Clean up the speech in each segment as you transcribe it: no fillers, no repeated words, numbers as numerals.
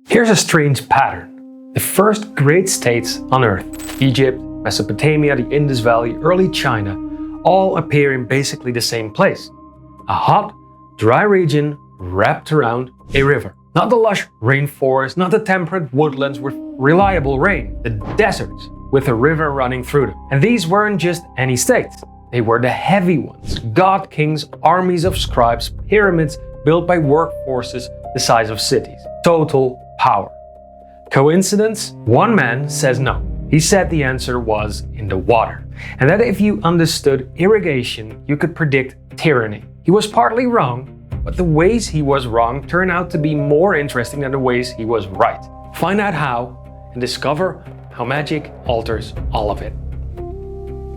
Here's a strange pattern. The first great states on Earth, Egypt, Mesopotamia, the Indus Valley, early China, all appear in basically the same place. A hot, dry region wrapped around a river. Not the lush rainforest, not the temperate woodlands with reliable rain, the deserts with a river running through them. And these weren't just any states. They were the heavy ones, god kings, armies of scribes, pyramids built by workforces the size of cities. Total power. Coincidence? One man says no. He said the answer was in the water, and that if you understood irrigation, you could predict tyranny. He was partly wrong, but the ways he was wrong turned out to be more interesting than the ways he was right. Find out how and discover how magic alters all of it.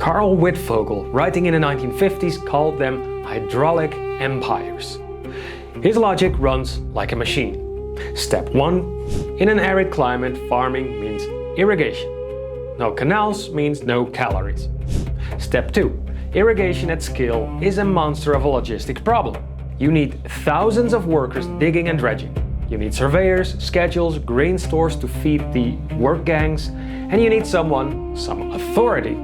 Karl Wittfogel, writing in the 1950s, called them hydraulic empires. His logic runs like a machine. Step 1. In an arid climate, farming means irrigation. No canals means no calories. Step 2. Irrigation at scale is a monster of a logistic problem. You need thousands of workers digging and dredging. You need surveyors, schedules, grain stores to feed the work gangs, and you need some authority,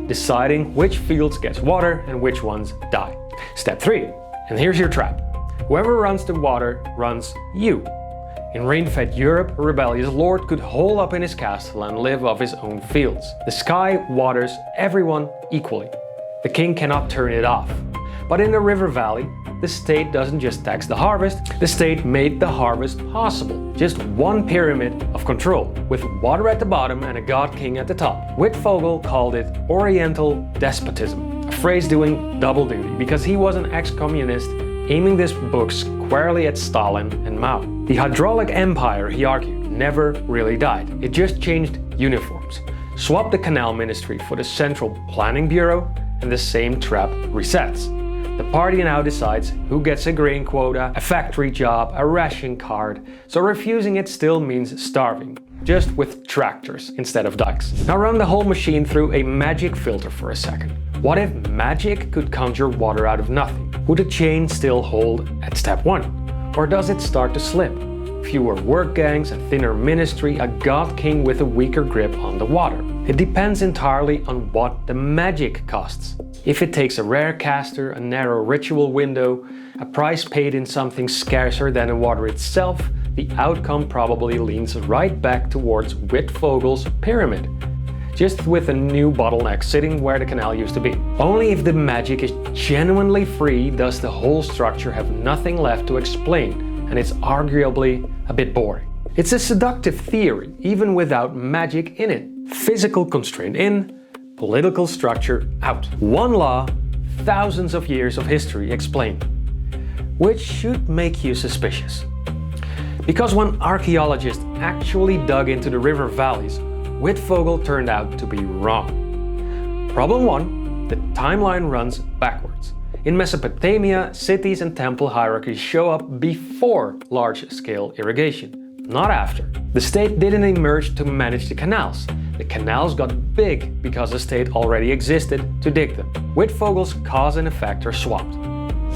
deciding which fields gets water and which ones die. Step 3. And here's your trap. Whoever runs the water runs you. In rain-fed Europe, a rebellious lord could hole up in his castle and live off his own fields. The sky waters everyone equally. The king cannot turn it off. But in the river valley, the state doesn't just tax the harvest, the state made the harvest possible. Just one pyramid of control, with water at the bottom and a god king at the top. Wittfogel called it Oriental despotism, a phrase doing double duty, because he was an ex-communist aiming this book squarely at Stalin and Mao. The hydraulic empire, he argued, never really died. It just changed uniforms. Swap the canal ministry for the Central Planning Bureau, and the same trap resets. The party now decides who gets a grain quota, a factory job, a ration card, so refusing it still means starving, just with tractors instead of dikes. Now run the whole machine through a magic filter for a second. What if magic could conjure water out of nothing? Would the chain still hold at step 1? Or does it start to slip? Fewer work gangs, a thinner ministry, a god king with a weaker grip on the water. It depends entirely on what the magic costs. If it takes a rare caster, a narrow ritual window, a price paid in something scarcer than the water itself, the outcome probably leans right back towards Wittfogel's pyramid, just with a new bottleneck sitting where the canal used to be. Only if the magic is genuinely free does the whole structure have nothing left to explain, and it's arguably a bit boring. It's a seductive theory, even without magic in it. Physical constraint in, political structure out. One law, thousands of years of history explained. Which should make you suspicious. Because when archaeologists actually dug into the river valleys, Wittfogel turned out to be wrong. Problem 1. The timeline runs backwards. In Mesopotamia, cities and temple hierarchies show up before large-scale irrigation, not after. The state didn't emerge to manage the canals. The canals got big because the state already existed to dig them. Wittfogel's cause and effect are swapped.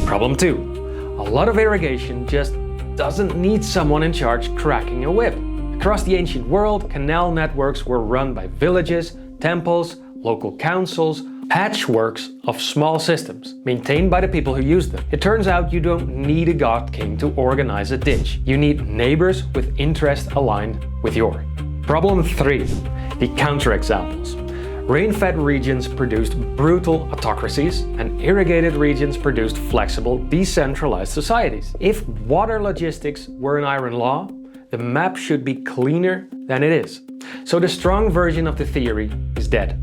Problem 2. A lot of irrigation just doesn't need someone in charge cracking a whip. Across the ancient world, canal networks were run by villages, temples, local councils, patchworks of small systems, maintained by the people who used them. It turns out you don't need a god king to organize a ditch. You need neighbors with interests aligned with yours. Problem 3. The counterexamples. Rain-fed regions produced brutal autocracies, and irrigated regions produced flexible, decentralized societies. If water logistics were an iron law, the map should be cleaner than it is. So the strong version of the theory is dead.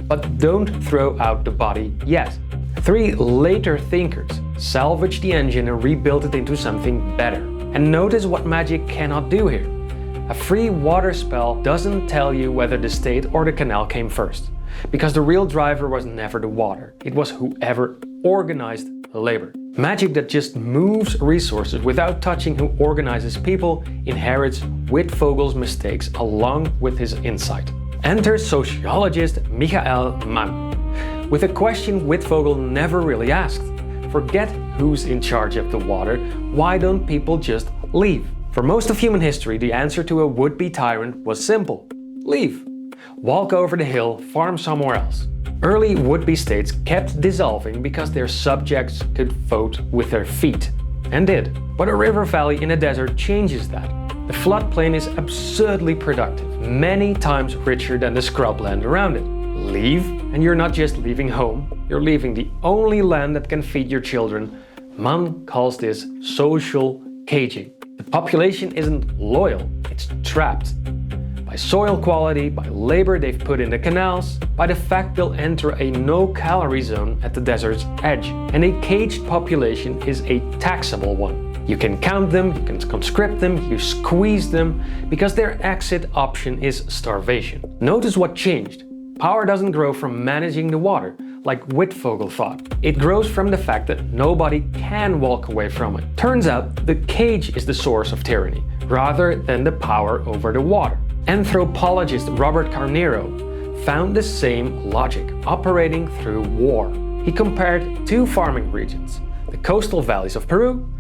But don't throw out the body yet. 3 later thinkers salvaged the engine and rebuilt it into something better. And notice what magic cannot do here. A free water spell doesn't tell you whether the state or the canal came first, because the real driver was never the water, it was whoever organized labor. Magic that just moves resources without touching who organizes people inherits Wittfogel's mistakes along with his insight. Enter sociologist Mann, with a question Wittfogel never really asked. Forget who's in charge of the water, why don't people just leave? For most of human history, the answer to a would-be tyrant was simple. Leave. Walk over the hill, farm somewhere else. Early would-be states kept dissolving because their subjects could vote with their feet. And did. But a river valley in a desert changes that. The floodplain is absurdly productive, many times richer than the scrubland around it. Leave, and you're not just leaving home, you're leaving the only land that can feed your children. Mann calls this social caging. The population isn't loyal, it's trapped. By soil quality, by labor they've put in the canals, by the fact they'll enter a no-calorie zone at the desert's edge. And a caged population is a taxable one. You can count them, you can conscript them, you squeeze them, because their exit option is starvation. Notice what changed. Power doesn't grow from managing the water, like Wittfogel thought. It grows from the fact that nobody can walk away from it. Turns out the cage is the source of tyranny, rather than the power over the water. Anthropologist Robert Carneiro found the same logic operating through war. He compared two farming regions, the coastal valleys of Peru,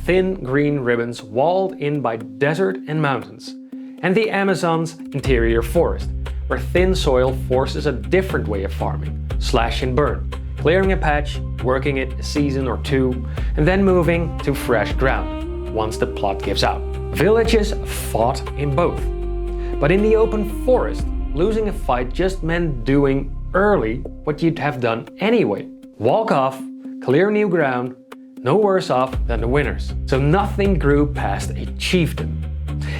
thin green ribbons walled in by desert and mountains, and the Amazon's interior forest, where thin soil forces a different way of farming, slash and burn, clearing a patch, working it a season or two, and then moving to fresh ground once the plot gives out. Villages fought in both. But in the open forest, losing a fight just meant doing early what you'd have done anyway. Walk off, clear new ground, no worse off than the winners. So nothing grew past a chieftain.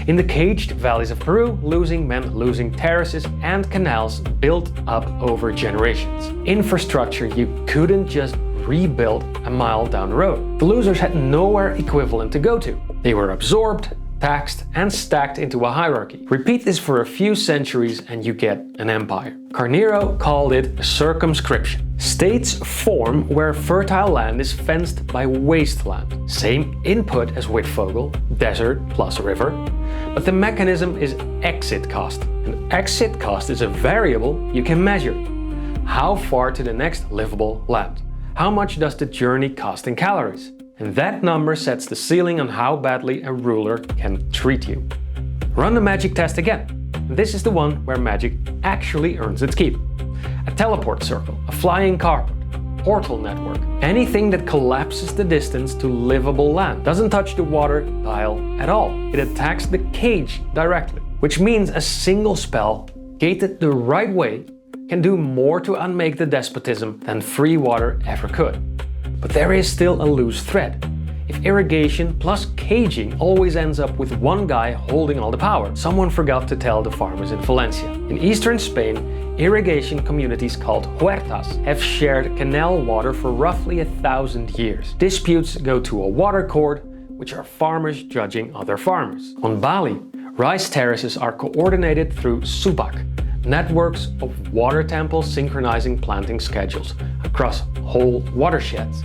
In the caged valleys of Peru, losing meant losing terraces and canals built up over generations. Infrastructure you couldn't just rebuild a mile down the road. The losers had nowhere equivalent to go to. They were absorbed, taxed, and stacked into a hierarchy. Repeat this for a few centuries and you get an empire. Carneiro called it a circumscription. States form where fertile land is fenced by wasteland. Same input as Wittfogel, desert plus river, but the mechanism is exit cost. And exit cost is a variable you can measure. How far to the next livable land? How much does the journey cost in calories? And that number sets the ceiling on how badly a ruler can treat you. Run the magic test again. This is the one where magic actually earns its keep. A teleport circle, a flying carpet, portal network, anything that collapses the distance to livable land. Doesn't touch the water dial at all. It attacks the cage directly, which means a single spell, gated the right way, can do more to unmake the despotism than free water ever could. But there is still a loose thread. If irrigation plus caging always ends up with one guy holding all the power, someone forgot to tell the farmers in Valencia. In eastern Spain, irrigation communities called huertas have shared canal water for roughly 1,000 years. Disputes go to a water court, which are farmers judging other farmers. On Bali, rice terraces are coordinated through subak, networks of water temples synchronizing planting schedules across whole watersheds.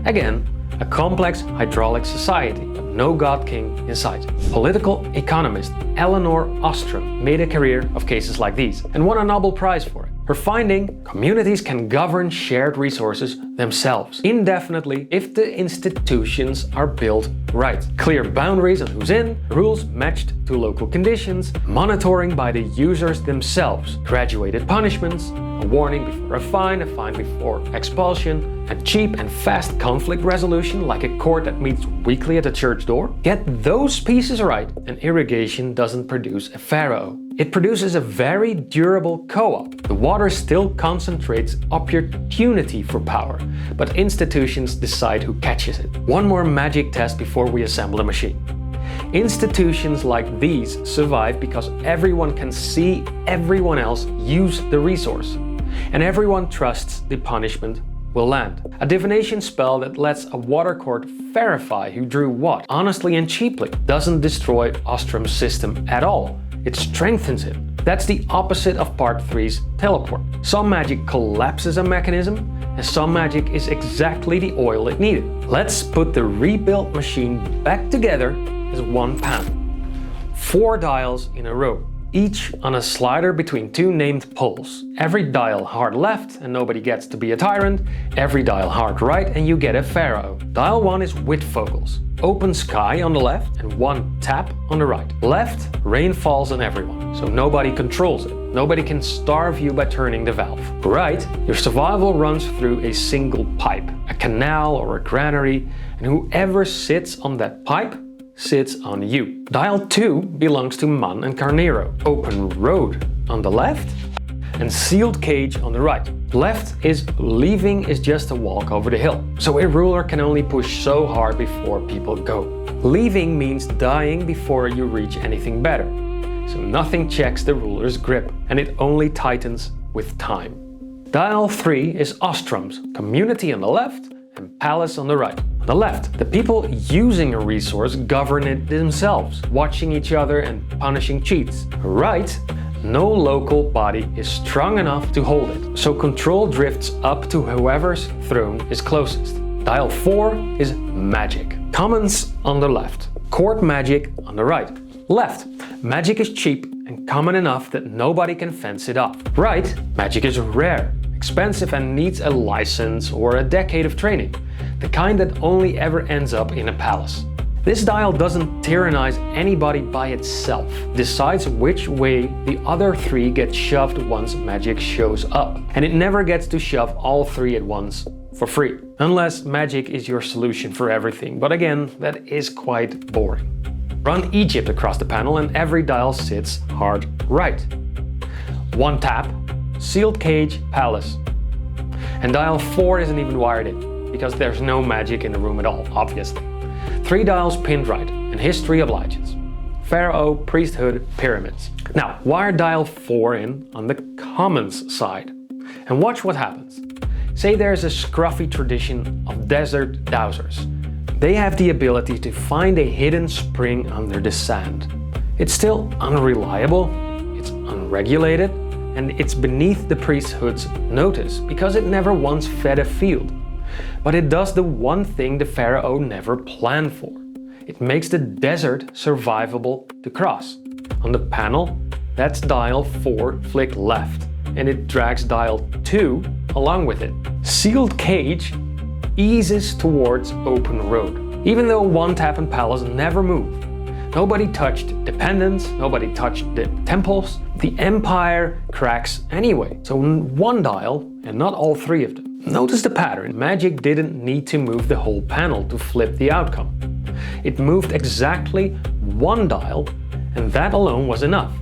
Again, a complex hydraulic society, but no god king in sight. Political economist Elenor Ostrom made a career of cases like these and won a Nobel Prize for it. Her finding: communities can govern shared resources themselves indefinitely if the institutions are built right. Clear boundaries on who's in, rules matched to local conditions, monitoring by the users themselves, graduated punishments, a warning before a fine before expulsion, and cheap and fast conflict resolution like a court that meets weekly at the church door. Get those pieces right and irrigation doesn't produce a pharaoh. It produces a very durable co-op. The water still concentrates opportunity for power, but institutions decide who catches it. One more magic test before we assemble a machine. Institutions like these survive because everyone can see everyone else use the resource, and everyone trusts the punishment will land. A divination spell that lets a water court verify who drew what, honestly and cheaply, doesn't destroy Ostrom's system at all. It strengthens it. That's the opposite of part 3's teleport. Some magic collapses a mechanism, and some magic is exactly the oil it needed. Let's put the rebuilt machine back together as one panel. 4 dials in a row. each on a slider between two named poles. Every dial hard left and nobody gets to be a tyrant, every dial hard right and you get a pharaoh. Dial 1 is Wittfogel's. Open sky on the left and 1 tap on the right. Left, rain falls on everyone, so nobody controls it. Nobody can starve you by turning the valve. Right, your survival runs through a single pipe, a canal or a granary, and whoever sits on that pipe sits on you. Dial 2 belongs to Mann and Carneiro. Open road on the left and sealed cage on the right. Left is leaving is just a walk over the hill, so a ruler can only push so hard before people go. Leaving means dying before you reach anything better, so nothing checks the ruler's grip and it only tightens with time. Dial 3 is Ostrom's, community on the left and palace on the right. On the left, the people using a resource govern it themselves, watching each other and punishing cheats. Right, no local body is strong enough to hold it, so control drifts up to whoever's throne is closest. Dial 4 is magic. Commons on the left, court magic on the right. Left, magic is cheap and common enough that nobody can fence it off. Right, magic is rare, expensive and needs a license or a decade of training, the kind that only ever ends up in a palace. This dial doesn't tyrannize anybody by itself, decides which way the other 3 get shoved once magic shows up. And it never gets to shove all 3 at once for free. Unless magic is your solution for everything, but again, that is quite boring. Run Egypt across the panel and every dial sits hard right. 1 tap, sealed cage, palace. And dial 4 isn't even wired in, because there's no magic in the room at all, obviously. 3 dials pinned right, and history obliges. Pharaoh, priesthood, pyramids. Now, wire dial 4 in on the commons side, and watch what happens. Say there's a scruffy tradition of desert dowsers. They have the ability to find a hidden spring under the sand. It's still unreliable, it's unregulated, and it's beneath the priesthood's notice because it never once fed a field. But it does the one thing the pharaoh never planned for. It makes the desert survivable to cross. On the panel, that's dial 4 flick left, and it drags dial 2 along with it. Sealed cage eases towards open road, even though 1 tap and palace never moved. Nobody touched dependents, nobody touched the temples. The empire cracks anyway, so 1 dial and not all 3 of them. Notice the pattern. Magic didn't need to move the whole panel to flip the outcome. It moved exactly 1 dial, and that alone was enough.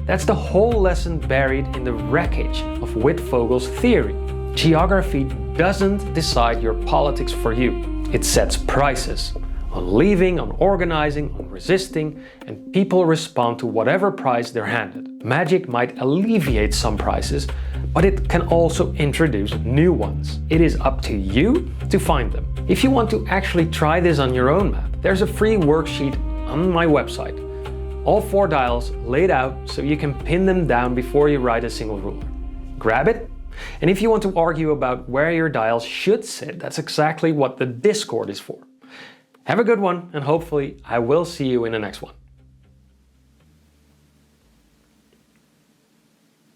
That's the whole lesson buried in the wreckage of Wittfogel's theory. Geography doesn't decide your politics for you. It sets prices on leaving, on organizing, on resisting, and people respond to whatever price they're handed. Magic might alleviate some prices, but it can also introduce new ones. It is up to you to find them. If you want to actually try this on your own map, there's a free worksheet on my website. All 4 dials laid out so you can pin them down before you write a single ruler. Grab it, and if you want to argue about where your dials should sit, that's exactly what the Discord is for. Have a good one, and hopefully I will see you in the next one.